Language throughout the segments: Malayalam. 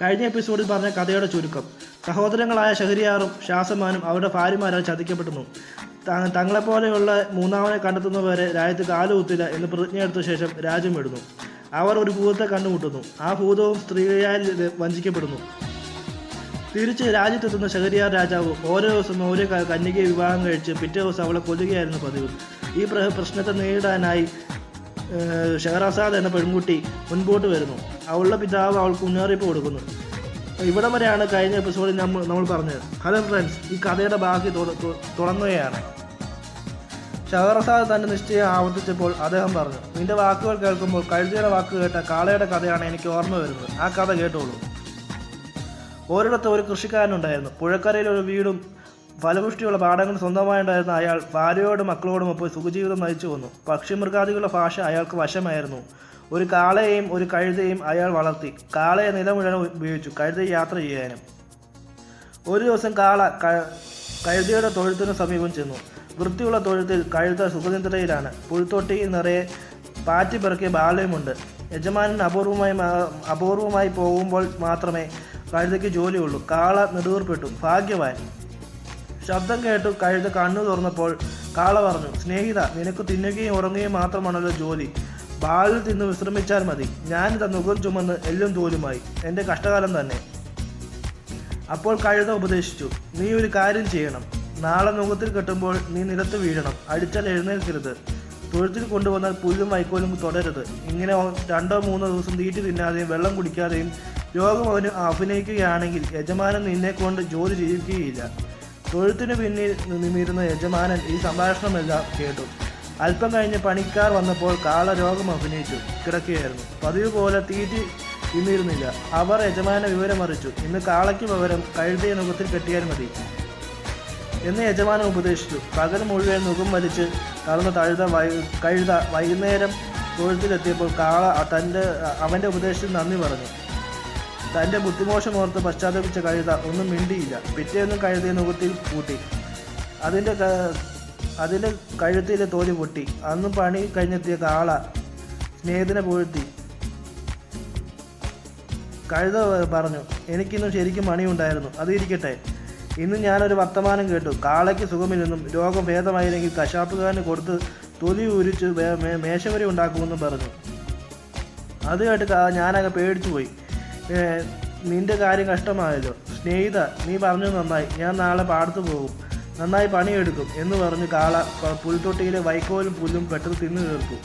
കഴിഞ്ഞ എപ്പിസോഡിൽ പറഞ്ഞ കഥയുടെ ചുരുക്കം. സഹോദരങ്ങളായ ഷഹരിയാറും ഷാസമാനും അവരുടെ ഭാര്യമാരാൽ ചതിക്കപ്പെടുന്നു. തങ്ങളെപ്പോലെയുള്ള മൂന്നാമനെ കണ്ടെത്തുന്നവരെ രാജ്യത്ത് കാലുകുത്തില്ല എന്ന് പ്രതിജ്ഞയെടുത്ത ശേഷം രാജ്യം വിടുന്നു. അവർ ഒരു ഭൂതത്തെ കണ്ടുമുട്ടുന്നു. ആ ഭൂതവും സ്ത്രീയാൽ വഞ്ചിക്കപ്പെടുന്നു. തിരിച്ച് രാജ്യത്തെത്തുന്ന ഷഹരിയാർ രാജാവ് ഓരോ ദിവസം ഓരോ കന്യകയെ വിവാഹം കഴിച്ച് പിറ്റേ ദിവസം അവളെ കൊല്ലുകയായിരുന്നു പതിവ്. ഈ പ്രശ്നത്തെ നേരിടാനായി ഷെഹറാസാദ് എന്ന പെൺകുട്ടി മുൻപോട്ട് വരുന്നു. അവളുടെ പിതാവ് അവൾക്ക് മുന്നറിയിപ്പ് കൊടുക്കുന്നു. ഇവിടം വരെയാണ് കഴിഞ്ഞ എപ്പിസോഡിൽ നമ്മൾ പറഞ്ഞത്. ഹലോ ഫ്രണ്ട്സ്, ഈ കഥയുടെ ബാക്കി തുടങ്ങുകയാണ്. ഷെഹറാസാദ് തൻ്റെ നിശ്ചയം ആവർത്തിച്ചപ്പോൾ അദ്ദേഹം പറഞ്ഞു, നിന്റെ വാക്കുകൾ കേൾക്കുമ്പോൾ കഴുതയുടെ വാക്ക് കേട്ട കാളയുടെ കഥയാണ് എനിക്ക് ഓർമ്മ വരുന്നത്. ആ കഥ കേട്ടോളൂ. ഒരിടത്ത് ഒരു കൃഷിക്കാരനുണ്ടായിരുന്നു. പുഴക്കരയിൽ ഒരു വീടും ഫലപുഷ്ടിയുള്ള പാടങ്ങൾ സ്വന്തമായുണ്ടായിരുന്ന അയാൾ ഭാര്യയോടും മക്കളോടുമൊപ്പം സുഖജീവിതം നയിച്ചു വന്നു. പക്ഷിമൃഗാദികളുടെ ഭാഷ അയാൾക്ക് വശമായിരുന്നു. ഒരു കാളയെയും ഒരു കഴുതയും അയാൾ വളർത്തി. കാളയെ നില മുഴുവൻ ഉപയോഗിച്ചു, കഴുതയെ യാത്ര ചെയ്യാനും. ഒരു ദിവസം കാള കഴുതയുടെ തൊഴുത്തിന് സമീപം ചെന്നു. വൃത്തിയുള്ള തൊഴുത്തിൽ കഴുത സുഖനിദ്രയിലാണ്. പുഴുത്തൊട്ടിയിൽ നിറയെ പാറ്റി പിറക്കിയ ബാലയുമുണ്ട്. യജമാനൻ അപൂർവമായി പോകുമ്പോൾ മാത്രമേ കഴുതയ്ക്ക് ജോലിയുള്ളൂ. കാള നെടുവീർപ്പെട്ടു. ഭാഗ്യവാൻ. ശബ്ദം കേട്ടു കഴുത കണ്ണു തുറന്നപ്പോൾ കാള പറഞ്ഞു, സ്നേഹിത, നിനക്ക് തിന്നുകയും ഉറങ്ങുകയും മാത്രമാണല്ലോ ജോലി. ബാലിൽ തിന്ന് വിശ്രമിച്ചാൽ മതി. ഞാനിതാ നുകം ചുമന്ന് എല്ലും തോലുമായി. എൻ്റെ കഷ്ടകാലം തന്നെ. അപ്പോൾ കഴുത ഉപദേശിച്ചു, നീ ഒരു കാര്യം ചെയ്യണം. നാളെ നുകത്തിൽ കെട്ടുമ്പോൾ നീ നിലത്ത് വീഴണം. അടിച്ചാൽ എഴുന്നേൽക്കരുത്. തൊഴുത്തിൽ കൊണ്ടുവന്നാൽ പുല്ലും വൈക്കോലും തുടരുത്. ഇങ്ങനെ 2-3 ദിവസം തീറ്റി തിന്നാതെയും വെള്ളം കുടിക്കാതെയും രോഗം അവന് അഭിനയിക്കുകയാണെങ്കിൽ യജമാനൻ നിന്നെ കൊണ്ട് ജോലി ചെയ്യിക്കുകയില്ല. തൊഴുത്തിന് പിന്നിൽ നിന്നിരുന്ന യജമാനൻ ഈ സംഭാഷണമെല്ലാം കേട്ടു. അല്പം കഴിഞ്ഞ് പണിക്കാർ വന്നപ്പോൾ കാള രോഗം അഭിനയിച്ചു കിടക്കുകയായിരുന്നു. പതിവ് പോലെ തീറ്റി തിന്നിരുന്നില്ല. അവർ യജമാനെ വിവരമറിയിച്ചു, ഇന്ന് കാളയ്ക്ക് പകരം കഴുതയെ നുകത്തിൽ കെട്ടിയാൽ മതി എന്ന് യജമാനൻ ഉപദേശിച്ചു. പകൽ മുഴുവൻ നുകം വലിച്ച് നടന്ന കഴുത വൈകുന്നേരം തൊഴുത്തിലെത്തിയപ്പോൾ കാള അവൻ്റെ ഉപദേശത്തിൽ നന്ദി പറഞ്ഞു. തൻ്റെ ബുദ്ധിമോശമോർത്ത് പശ്ചാത്തപിച്ച കഴുത ഒന്നും മിണ്ടിയില്ല. പിറ്റേന്നും കഴുതയെ നുകത്തിൽ കൂട്ടി. അതിൻ്റെ കഴുത്തിലെ തോല് പൊട്ടി. അന്നും പണി കഴിഞ്ഞെത്തിയ കാള സ്നേഹത്തിനെ പുകഴ്ത്തി. കഴുത പറഞ്ഞു, എനിക്കിന്നും ശരിക്കും പണിയുണ്ടായിരുന്നു. അതിരിക്കട്ടെ, ഇന്ന് ഞാനൊരു വർത്തമാനം കേട്ടു. കാളയ്ക്ക് സുഖമില്ലെന്നും രോഗം ഭേദമായില്ലെങ്കിൽ കശാപ്പുകാരന് കൊടുത്ത് തൊലി ഉരിച്ച് മേശവരി ഉണ്ടാക്കുമെന്നും പറഞ്ഞു. അത് കേട്ട് ഞാനങ്ങ് പേടിച്ചു പോയി. നിന്റെ കാര്യം കഷ്ടമായല്ലോ. സ്നേഹിത, നീ പറഞ്ഞു നന്നായി. ഞാൻ നാളെ പാടത്ത് പോകും, നന്നായി പണിയെടുക്കും എന്ന് പറഞ്ഞ് കാള പുൽത്തൊട്ടിയിലെ വൈക്കോലും പുല്ലും പെട്ടെന്ന് തിന്നു തീർത്തു.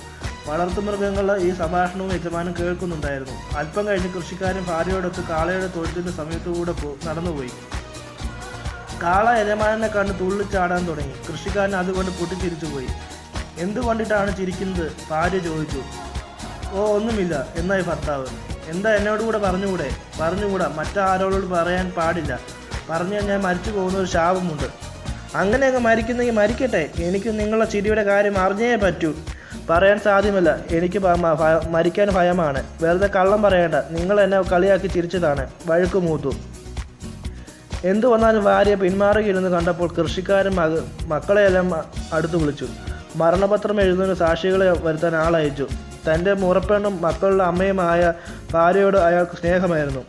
വളർത്തുമൃഗങ്ങളുടെ ഈ സംഭാഷണവും യജമാനും കേൾക്കുന്നുണ്ടായിരുന്നു. അല്പം കഴിഞ്ഞ് കൃഷിക്കാരൻ ഭാര്യയോടൊത്ത് കാളയുടെ തൊഴുത്തിൻ്റെ സമയത്തുകൂടെ നടന്നുപോയി. കാള യജമാനെ കണ്ട് തുള്ളിച്ചാടാൻ തുടങ്ങി. കൃഷിക്കാരൻ അതുകൊണ്ട് പൊട്ടിച്ചിരിച്ചു പോയി. എന്തുകൊണ്ടിട്ടാണ് ചിരിക്കുന്നത്? ഭാര്യ ചോദിച്ചു. ഓ, ഒന്നുമില്ല എന്നായി ഭർത്താവ്. എന്താ എന്നോട് കൂടെ പറഞ്ഞുകൂടാ. മറ്റാരോട് പറയാൻ പാടില്ല. പറഞ്ഞാൽ ഞാൻ മരിച്ചു പോകുന്ന ഒരു ശാപമുണ്ട്. അങ്ങനെ അങ്ങ് മരിക്കുന്നെങ്കിൽ മരിക്കട്ടെ. എനിക്ക് നിങ്ങളുടെ ചിരിയുടെ കാര്യം അറിഞ്ഞേ പറ്റൂ. പറയാൻ സാധ്യമല്ല. എനിക്ക് മരിക്കാൻ ഭയമാണ്. വെറുതെ കള്ളം പറയേണ്ട. നിങ്ങൾ എന്നെ കളിയാക്കി ചിരിച്ചതാണ്. വഴുക്ക് മൂത്തു. എന്തു വന്നാലും ഭാര്യ പിന്മാറുകയിരുന്ന് കണ്ടപ്പോൾ കൃഷിക്കാരൻ മക്കളെയെല്ലാം അടുത്ത് വിളിച്ചു. മരണപത്രം എഴുതുന്ന സാക്ഷികളെ വരുത്താൻ ആളയച്ചു. തൻ്റെ മുറപ്പെണ്ണും മക്കളുടെ അമ്മയുമായ ഭാര്യയോട് അയാൾക്ക് സ്നേഹമായിരുന്നു.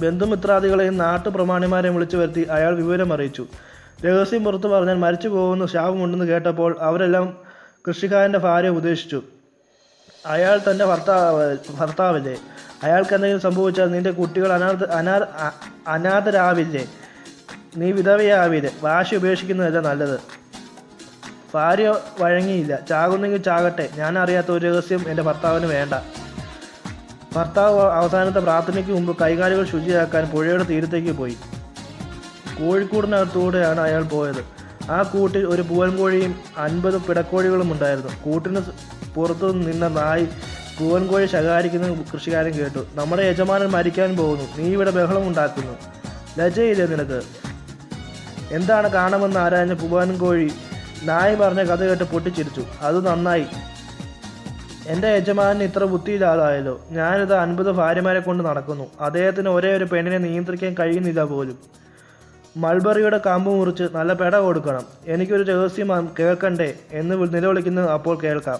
ബന്ധുമിത്രാദികളെയും നാട്ടുപ്രമാണിമാരെയും വിളിച്ചു വരുത്തി അയാൾ വിവരമറിയിച്ചു. രഹസ്യം പുറത്തു പറഞ്ഞാൽ മരിച്ചു പോകുന്ന ശാപമുണ്ടെന്ന് കേട്ടപ്പോൾ അവരെല്ലാം കൃഷിക്കാരൻ്റെ ഭാര്യ ഉപദേശിച്ചു. അയാൾ തൻ്റെ ഭർത്താവല്ലേ? അയാൾക്ക് എന്തെങ്കിലും സംഭവിച്ചാൽ നിന്റെ കുട്ടികൾ അനാഥരാവില്ലേ? നീ വിധവയാവില്ലേ? വാശി ഉപേക്ഷിക്കുന്നതല്ല നല്ലത്. ഭാര്യ വഴങ്ങിയില്ല. ചാകുന്നെങ്കിൽ ചാകട്ടെ. ഞാൻ അറിയാത്ത ഒരു രഹസ്യം എൻ്റെ ഭർത്താവിന് വേണ്ട. ഭർത്താവ് അവസാനത്തെ പ്രാർത്ഥനയ്ക്ക് മുമ്പ് കൈകാലുകൾ ശുചിയാക്കാൻ പുഴയുടെ തീരത്തേക്ക് പോയി. കോഴിക്കൂടിനകത്തൂടെയാണ് അയാൾ പോയത്. ആ കൂട്ടിൽ ഒരു പൂവൻകോഴിയും 50 പിടക്കോഴികളും ഉണ്ടായിരുന്നു. കൂട്ടിന് പുറത്തു നിന്ന നായി പൂവൻകോഴി ശകാരിക്കുന്ന കൃഷിക്കാരൻ കേട്ടു. നമ്മുടെ യജമാനൻ മരിക്കാൻ പോകുന്നു. നീ ഇവിടെ ബഹളം ഉണ്ടാക്കുന്നു. ലജ്ജയില്ലേ നിനക്ക്? എന്താണ് കാണുമെന്ന് ആരാഞ്ഞ പൂവൻകോഴി നായി പറഞ്ഞ കഥ കേട്ട് പൊട്ടിച്ചിരിച്ചു. അത് നന്നായി. എൻ്റെ യജമാനൻ ഇത്ര ബുദ്ധിയില്ലാതായല്ലോ. ഞാനിത് 50 ഭാര്യമാരെ കൊണ്ട് നടക്കുന്നു. അദ്ദേഹത്തിന് ഒരേ ഒരു പെണ്ണിനെ നിയന്ത്രിക്കാൻ കഴിയുന്നില്ല പോലും. മൾബറിയുടെ കമ്പ് മുറിച്ച് നല്ല പെട കൊടുക്കണം. എനിക്കൊരു രഹസ്യം കേൾക്കണ്ടേ എന്ന് നിലവിളിക്കുന്നത് അപ്പോൾ കേൾക്കാം.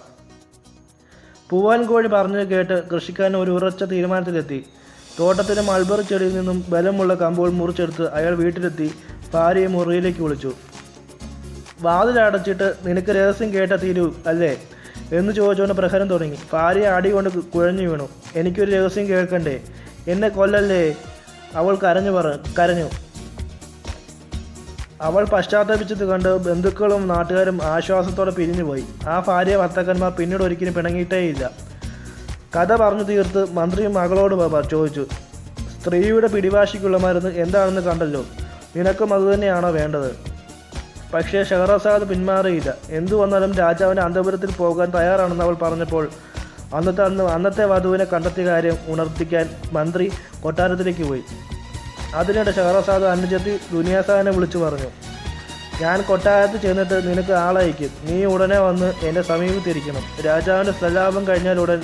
പൂവാൻകോഴി പറഞ്ഞത് കേട്ട് കൃഷിക്കാരൻ ഒരു ഉറച്ച തീരുമാനത്തിലെത്തി. തോട്ടത്തിലെ മൾബറി ചെടിയിൽ നിന്നും ബലമുള്ള കമ്പുകൾ മുറിച്ചെടുത്ത് അയാൾ വീട്ടിലെത്തി ഭാര്യയെ മുറിയിലേക്ക് വിളിച്ചു. വാതിലടച്ചിട്ട് നിനക്ക് രഹസ്യം കേട്ട തീരൂ അല്ലേ എന്ന് ചോദിച്ചുകൊണ്ട് പ്രഹരം തുടങ്ങി. ഭാര്യ അടി കൊണ്ട് കുഴഞ്ഞു വീണു. എനിക്കൊരു രഹസ്യം കേൾക്കണ്ടേ, എന്നെ കൊല്ലല്ലേ, അവൾ കരഞ്ഞു. അവൾ പശ്ചാത്തപിച്ചത് കണ്ട് ബന്ധുക്കളും നാട്ടുകാരും ആശ്വാസത്തോടെ പിരിഞ്ഞുപോയി. ആ ഭാര്യ ഭർത്താക്കന്മാർ പിന്നീട് ഒരിക്കലും പിണങ്ങിയിട്ടേയില്ല. കഥ പറഞ്ഞു തീർത്ത് മന്ത്രി മകളോട് ചോദിച്ചു, സ്ത്രീയുടെ പിടിവാശിക്കുള്ള മരുന്ന് എന്താണെന്ന് കണ്ടല്ലോ, നിനക്കും അതുതന്നെയാണോ വേണ്ടത്? പക്ഷേ ഷഹറസാദ് പിന്മാറിയില്ല. എന്തു വന്നാലും രാജാവിൻ്റെ അന്തപുരത്തിൽ പോകാൻ തയ്യാറാണെന്ന് അവൾ പറഞ്ഞപ്പോൾ അന്നത്തെ വധുവിനെ കണ്ടെത്തിയ കാര്യം ഉണർത്തിക്കാൻ മന്ത്രി കൊട്ടാരത്തിലേക്ക് പോയി. അതിനിടെ ഷഹറസാദ് അനുജത്തി ദുനിയാസാനെ വിളിച്ചു പറഞ്ഞു, ഞാൻ കൊട്ടാരത്തിൽ ചെന്നിട്ട് നിനക്ക് ആളയക്കും, നീ ഉടനെ വന്ന് എൻ്റെ സമീപത്തിരിക്കണം. രാജാവിൻ്റെ സല്ലാപം കഴിഞ്ഞാൽ ഉടൻ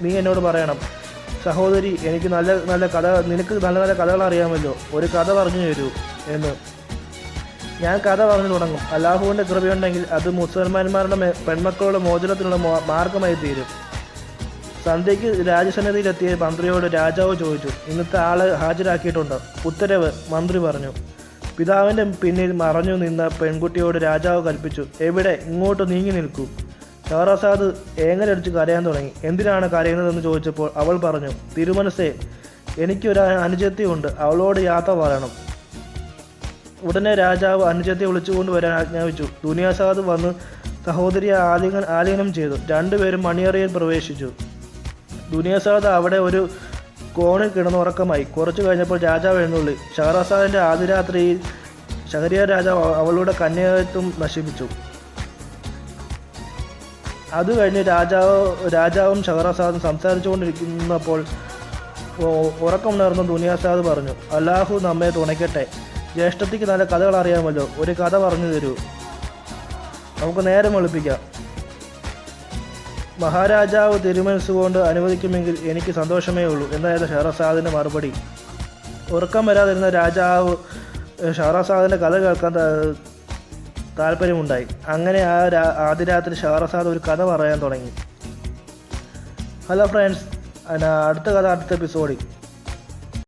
നീ എന്നോട് പറയണം, സഹോദരി നിനക്ക് നല്ല കഥകൾ അറിയാമല്ലോ, ഒരു കഥ പറഞ്ഞു തരൂ എന്ന്. ഞാൻ കഥ പറഞ്ഞു തുടങ്ങും. അല്ലാഹുവിൻ്റെ കൃപയുണ്ടെങ്കിൽ അത് മുസൽമാന്മാരുടെ പെൺമക്കളുടെ മോചനത്തിനുള്ള മാർഗമായി തീരും. സന്ധ്യയ്ക്ക് രാജസന്നിധിയിലെത്തിയ മന്ത്രിയോട് രാജാവ് ചോദിച്ചു, ഇന്നത്തെ ആളെ ഹാജരാക്കിയിട്ടുണ്ട്? ഉത്തരവ്, മന്ത്രി പറഞ്ഞു. പിതാവിൻ്റെ പിന്നിൽ മറഞ്ഞു നിന്ന പെൺകുട്ടിയോട് രാജാവ് കൽപ്പിച്ചു, എവിടെ, ഇങ്ങോട്ട് നീങ്ങി നിൽക്കൂ. ഷഹറസാദ് ഏങ്ങലടിച്ച് കരയാൻ തുടങ്ങി. എന്തിനാണ് കരയുന്നതെന്ന് ചോദിച്ചപ്പോൾ അവൾ പറഞ്ഞു, തിരുമനസ്സേ, എനിക്കൊരു അനുജത്തിയുണ്ട്, അവളോട് യാത്ര പറയണം. ഉടനെ രാജാവ് അനുജത്തെ വിളിച്ചുകൊണ്ടുവരാൻ ആജ്ഞാപിച്ചു. ദുനിയാസാദ് വന്ന് സഹോദരിയെ ആലിംഗനം ചെയ്തു. രണ്ടുപേരും മണിയറയിൽ പ്രവേശിച്ചു. ദുനിയാസാദ് അവിടെ ഒരു കോണിൽ കിടന്നുറക്കമായി. കുറച്ചു കഴിഞ്ഞപ്പോൾ രാജാവ് എഴുന്നള്ളി. ഷഹറസാദിൻ്റെ ആദ്യരാത്രിയിൽ ഷഹരിയാർ രാജാവ് അവളുടെ കന്യാത്വം നശിപ്പിച്ചു. അത് കഴിഞ്ഞ് രാജാവും ഷഹറസാദും സംസാരിച്ചുകൊണ്ടിരിക്കുന്നപ്പോൾ ഉറക്കമുണർന്ന ദുനിയാസാദ് പറഞ്ഞു, അല്ലാഹു നമ്മെ തുണയ്ക്കട്ടെ, ജ്യേഷ്ഠത്തിക്ക് നല്ല കഥകൾ അറിയാമല്ലോ, ഒരു കഥ പറഞ്ഞു തരൂ, നമുക്ക് നേരം വെളുപ്പിക്കാം. മഹാരാജാവ് തിരുമനസ്സുകൊണ്ട് അനുവദിക്കുമെങ്കിൽ എനിക്ക് സന്തോഷമേ ഉള്ളൂ എന്നായിരുന്നു ഷഹറസാദിൻ്റെ മറുപടി. ഉറക്കം വരാതിരുന്ന രാജാവ് ഷഹറസാദിൻ്റെ കഥ കേൾക്കാൻ താല്പര്യമുണ്ടായി. അങ്ങനെ ആദ്യ രാത്രി ഷഹറസാദ് ഒരു കഥ പറയാൻ തുടങ്ങി. ഹലോ ഫ്രണ്ട്സ്, അടുത്ത കഥ അടുത്ത എപ്പിസോഡിൽ.